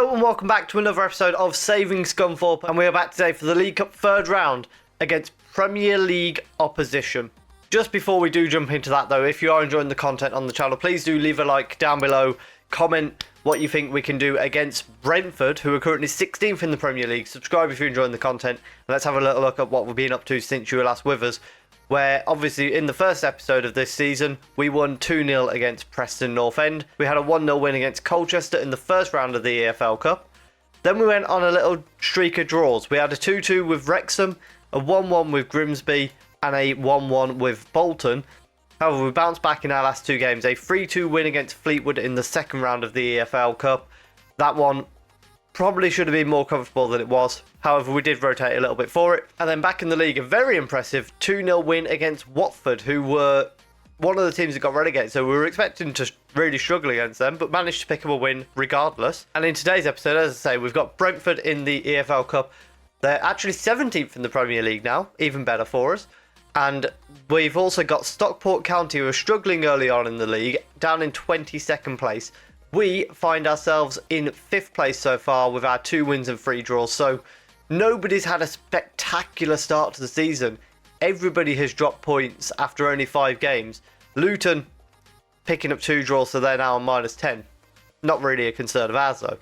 Hello and welcome back to another episode of Saving Scunthorpe, and we are back today for the League Cup third round against Premier League opposition. Just before we do jump into that though, if you are enjoying the content on the channel, please do leave a like down below, comment what you think we can do against Brentford, who are currently 16th in the Premier League. Subscribe if you're enjoying the content, and let's have a little look at what we've been up to since you were last with us, where obviously in the first episode of this season, we won 2-0 against Preston North End. We had a 1-0 win against Colchester in the first round of the EFL Cup. Then we went on a little streak of draws. We had a 2-2 with Wrexham, a 1-1 with Grimsby, and a 1-1 with Bolton. However, we bounced back in our last two games. A 3-2 win against Fleetwood in the second round of the EFL Cup. That one probably should have been more comfortable than it was. However, we did rotate a little bit for it. And then back in the league, a very impressive 2-0 win against Watford, who were one of the teams that got relegated. So we were expecting to really struggle against them, but managed to pick up a win regardless. And in today's episode, as I say, we've got Brentford in the EFL Cup. They're actually 17th in the Premier League now, even better for us. And we've also got Stockport County, who are struggling early on in the league, down in 22nd place. We find ourselves in 5th place so far with our 2 wins and 3 draws. So nobody's had a spectacular start to the season. Everybody has dropped points after only 5 games. Luton picking up 2 draws, so they're now on -10. Not really a concern of ours though.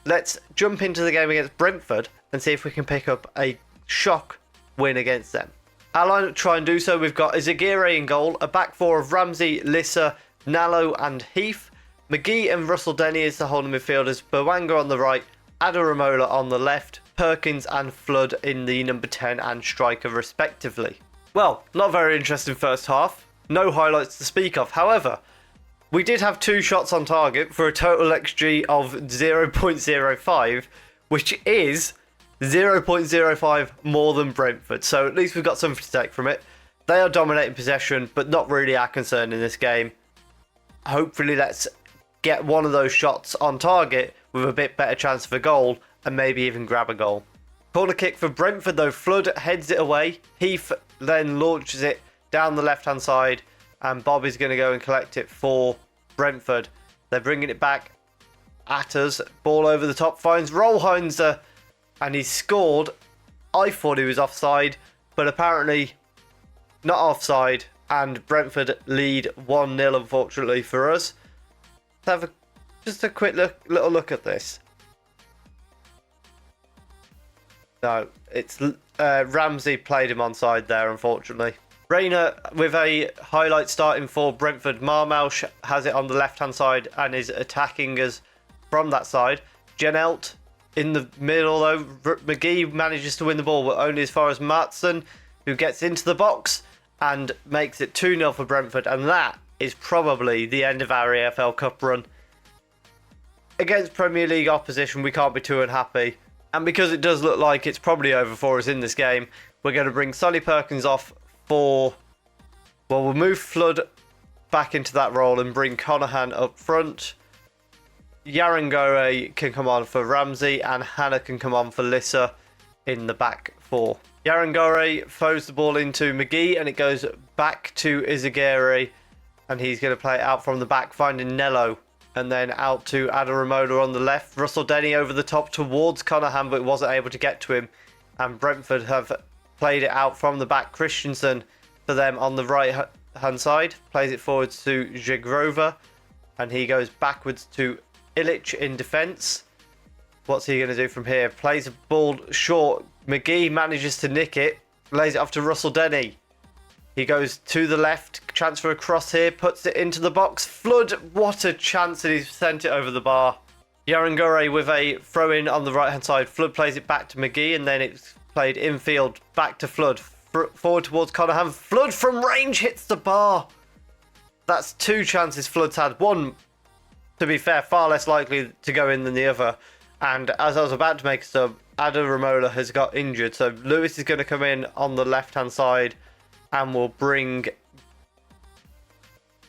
Let's jump into the game against Brentford and see if we can pick up a shock win against them. Our lineup to try and do so, we've got Izagirre in goal, a back four of Ramsey, Lissa, Nallo and Heath. McGee and Russell Denny is the holding midfielders, Bawanga on the right, Adaramola on the left, Perkins and Flood in the number 10 and striker respectively. Well, not very interesting first half, no highlights to speak of. However, we did have 2 shots on target for a total XG of 0.05, which is 0.05 more than Brentford, so at least we've got something to take from it. They are dominating possession, but not really our concern in this game. Hopefully let's get one of those shots on target with a bit better chance of a goal and maybe even grab a goal. Corner kick for Brentford though, Flood heads it away, Heath then launches it down the left hand side and Bob is going to go and collect it for Brentford. They're bringing it back at us, ball over the top, finds Rollheinzer and he's scored. I thought he was offside, but apparently not offside, and Brentford lead 1-0 unfortunately for us. Let's have just a quick little look at this. No, it's Ramsey played him onside there unfortunately. Rayner with a highlight starting for Brentford. Marmoush has it on the left hand side and is attacking us from that side. Jenelt in the middle though, McGee manages to win the ball, but only as far as Matson, who gets into the box and makes it 2-0 for Brentford, and that is probably the end of our EFL Cup run. Against Premier League opposition, we can't be too unhappy, and because it does look like it's probably over for us in this game, we're going to bring Solly Perkins off for, well, we'll move Flood back into that role and bring Conahan up front. Yarangore can come on for Ramsey and Hannah can come on for Lissa in the back four. Yarangore throws the ball into McGee and it goes back to Izagirre and he's going to play it out from the back, finding Nello, and then out to Adaramola on the left. Russell Denny over the top towards Conahan, but wasn't able to get to him, and Brentford have played it out from the back. Christensen for them on the right hand side, plays it forwards to Jagrova and he goes backwards to Illich in defence. What's he going to do from here? Plays a ball short. McGee manages to nick it. Lays it off to Russell Denny. He goes to the left. Chance for a cross here. Puts it into the box. Flood. What a chance. And he's sent it over the bar. Yarangore with a throw in on the right hand side. Flood plays it back to McGee. And then it's played infield back to Flood. Forward towards Conahan. Flood from range hits the bar. That's 2 chances Flood's had. One, to be fair, far less likely to go in than the other. And as I was about to make a sub, Adaramola has got injured. So Lewis is going to come in on the left-hand side and we'll bring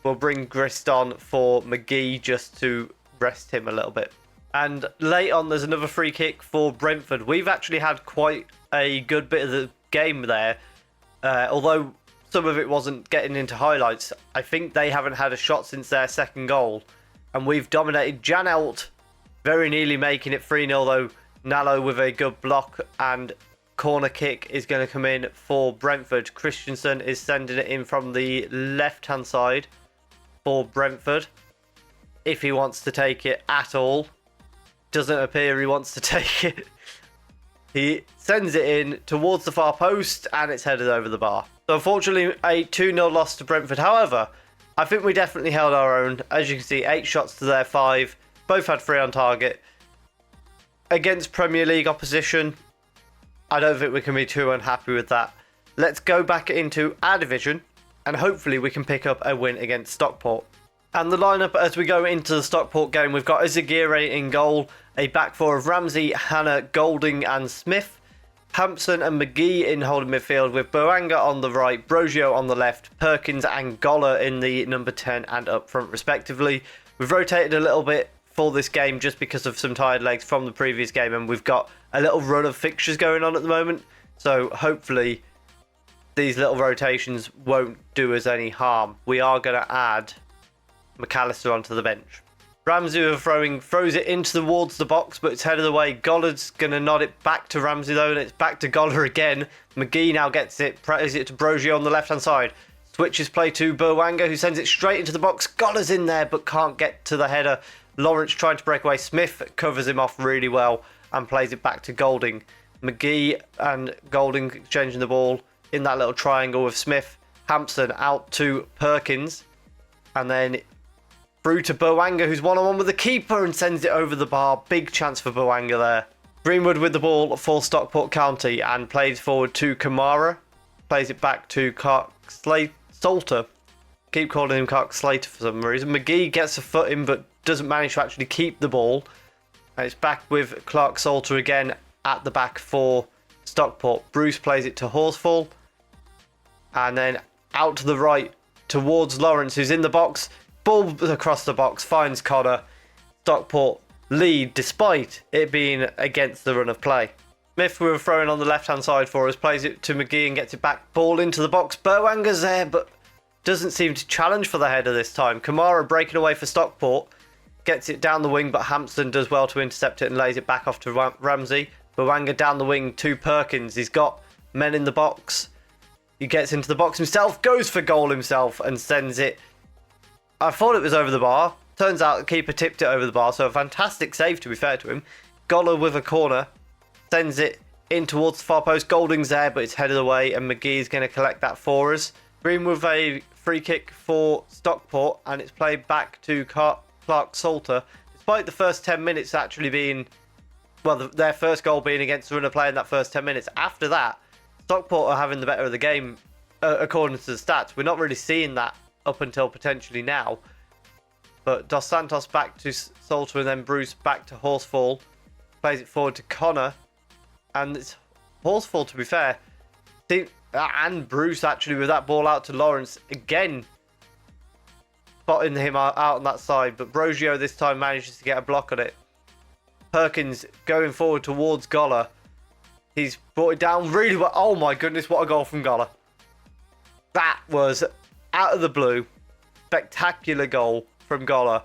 Grist on for McGee just to rest him a little bit. And late on, there's another free kick for Brentford. We've actually had quite a good bit of the game there. Although some of it wasn't getting into highlights, I think they haven't had a shot since their second goal. And we've dominated. Janelt Very nearly making it 3-0 though. Nallo with a good block, and corner kick is going to come in for Brentford. Christensen is sending it in from the left-hand side for Brentford, if he wants to take it at all. Doesn't appear he wants to take it. He sends it in towards the far post, and it's headed over the bar. So unfortunately, a 2-0 loss to Brentford. However, I think we definitely held our own. As you can see, 8 shots to their 5. Both had 3 on target. Against Premier League opposition, I don't think we can be too unhappy with that. Let's go back into our division, and hopefully we can pick up a win against Stockport. And the lineup as we go into the Stockport game, we've got Izagirre in goal, a back four of Ramsey, Hannah, Golding and Smith, Hampson and McGee in holding midfield with Boanga on the right, Brogio on the left, Perkins and Goller in the number 10 and up front respectively. We've rotated a little bit for this game just because of some tired legs from the previous game, and we've got a little run of fixtures going on at the moment, so hopefully these little rotations won't do us any harm. We are going to add McAllister onto the bench. Ramsey with throwing, throws it into towards the box, but it's headed away. Gollard's going to nod it back to Ramsey though, and it's back to Goller again. McGee now gets it, prays it to Brogio on the left hand side. Switches play to Boanga, who sends it straight into the box. Gollar's in there but can't get to the header. Lawrence trying to break away. Smith covers him off really well and plays it back to Golding. McGee and Golding exchanging the ball in that little triangle with Smith. Hampson out to Perkins, and then through to Boanga, who's one-on-one with the keeper and sends it over the bar. Big chance for Boanga there. Greenwood with the ball for Stockport County and plays forward to Kamara. Plays it back to Clark Salter. Keep calling him Clark Slater for some reason. McGee gets a foot in but doesn't manage to actually keep the ball. And it's back with Clark Salter again at the back for Stockport. Bruce plays it to Horsfall. And then out to the right towards Lawrence, who's in the box. Ball across the box, finds Connor. Stockport lead despite it being against the run of play. Smith with a throw-in on the left-hand side for us. Plays it to McGee and gets it back. Ball into the box. Boanga's there, but doesn't seem to challenge for the header this time. Kamara breaking away for Stockport. Gets it down the wing, but Hampson does well to intercept it and lays it back off to Ramsey. Boanga down the wing to Perkins. He's got men in the box. He gets into the box himself, goes for goal himself and sends it. I thought it was over the bar. Turns out the keeper tipped it over the bar, so a fantastic save to be fair to him. Goller with a corner. Sends it in towards the far post. Golding's there, but it's headed away, and McGee's going to collect that for us. Green with a free kick for Stockport, and it's played back to Clark Salter. Despite the first 10 minutes actually being, well, their first goal being against the runner play in that first 10 minutes. After that, Stockport are having the better of the game, according to the stats. We're not really seeing that up until potentially now. But Dos Santos back to Salter, and then Bruce back to Horsfall. Plays it forward to Connor. And it's Horsfall, to be fair. And Bruce actually with that ball out to Lawrence. Again, spotting him out on that side. But Brogio this time manages to get a block on it. Perkins going forward towards Goller. He's brought it down really well. Oh my goodness, what a goal from Goller. That was out of the blue. Spectacular goal from Goller.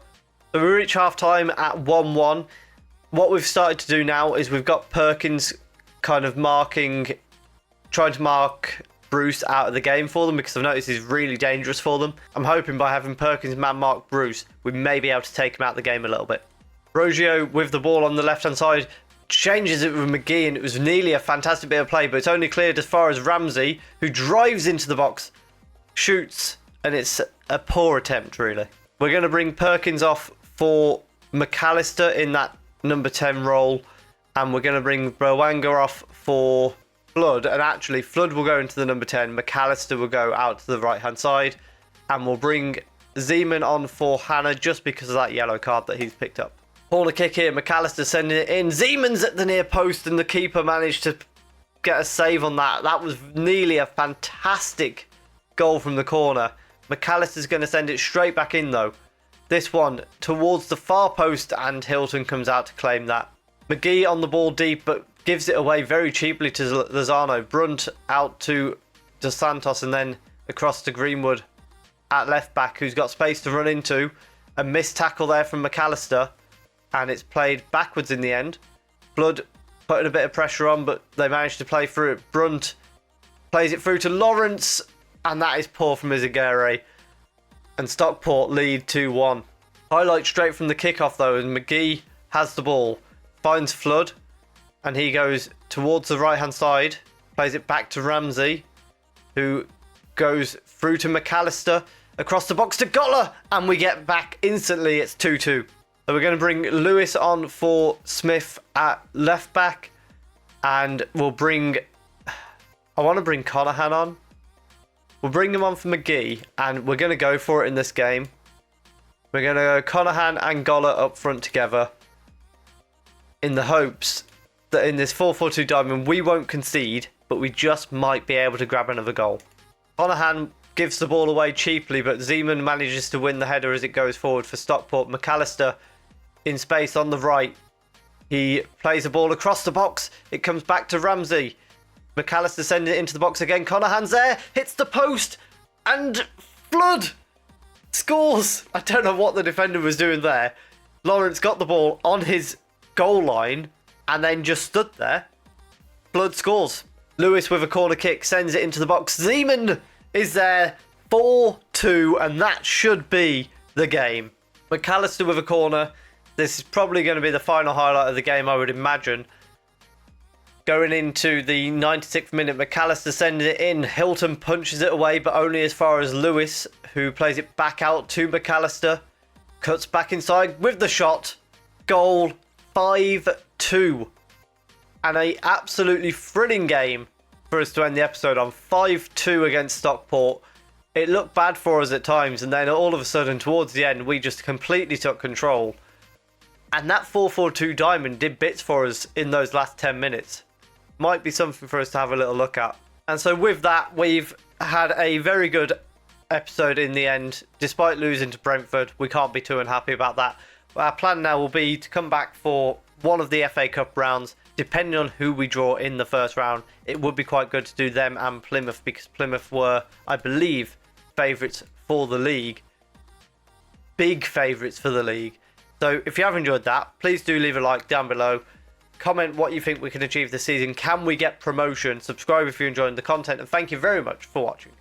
So we reach half time at 1-1. What we've started to do now is we've got Perkins kind of trying to mark Bruce out of the game for them, because I've noticed he's really dangerous for them. I'm hoping by having Perkins man mark Bruce, we may be able to take him out of the game a little bit. Brogio with the ball on the left hand side changes it with McGee, and it was nearly a fantastic bit of play, but it's only cleared as far as Ramsey, who drives into the box, shoots, and it's a poor attempt really. We're going to bring Perkins off for McAllister in that number 10 role, and we're going to bring Boanga off for Flood, and actually Flood will go into the number 10, McAllister will go out to the right hand side, and we'll bring Zeman on for Hannah just because of that yellow card that he's picked up. Corner kick here, McAllister sending it in, Zeman's at the near post, and the keeper managed to get a save on that. That was nearly a fantastic goal from the corner. McAllister's going to send it straight back in though. This one towards the far post, and Hilton comes out to claim that. McGee on the ball deep, but gives it away very cheaply to Lozano. Brunt out to Dos Santos, and then across to Greenwood at left back, who's got space to run into. A missed tackle there from McAllister. and it's played backwards in the end. Blood putting a bit of pressure on, but they managed to play through it. Brunt plays it through to Lawrence, and that is poor from Izagare. And Stockport lead 2-1. Highlight straight from the kickoff though, and McGee has the ball, finds Flood, and he goes towards the right hand side, plays it back to Ramsey, who goes through to McAllister, across the box to Goller, and we get back instantly. It's 2-2. So we're going to bring Lewis on for Smith at left back, and we'll bring... I want to bring Conahan on. We'll bring him on for McGee, and we're going to go for it in this game. We're going to go Conahan and Goller up front together, in the hopes that in this 4-4-2 diamond we won't concede, but we just might be able to grab another goal. Conahan gives the ball away cheaply, but Zeman manages to win the header as it goes forward for Stockport. McAllister in space on the right. He plays the ball across the box. It comes back to Ramsey. McAllister sending it into the box again. Conahan's there, hits the post, and Flood scores. I don't know what the defender was doing there. Lawrence got the ball on his goal line and then just stood there. Flood scores. Lewis with a corner kick sends it into the box. Zeman is there. 4-2, and that should be the game. McAllister with a corner. This is probably going to be the final highlight of the game, I would imagine. Going into the 96th minute, McAllister sends it in. Hilton punches it away, but only as far as Lewis, who plays it back out to McAllister. Cuts back inside with the shot. Goal. 5-2. And a absolutely thrilling game for us to end the episode on. 5-2 against Stockport. It looked bad for us at times, and then all of a sudden towards the end we just completely took control. And that 4-4-2 diamond did bits for us in those last 10 minutes. Might be something for us to have a little look at. And so with that, we've had a very good episode in the end. Despite losing to Brentford, we can't be too unhappy about that. Our plan now will be to come back for one of the FA Cup rounds, depending on who we draw in the first round. It would be quite good to do them and Plymouth, because Plymouth were, I believe, favourites for the league. Big favourites for the league. So if you have enjoyed that, please do leave a like down below. Comment what you think we can achieve this season. Can we get promotion? Subscribe if you're enjoying the content, and thank you very much for watching.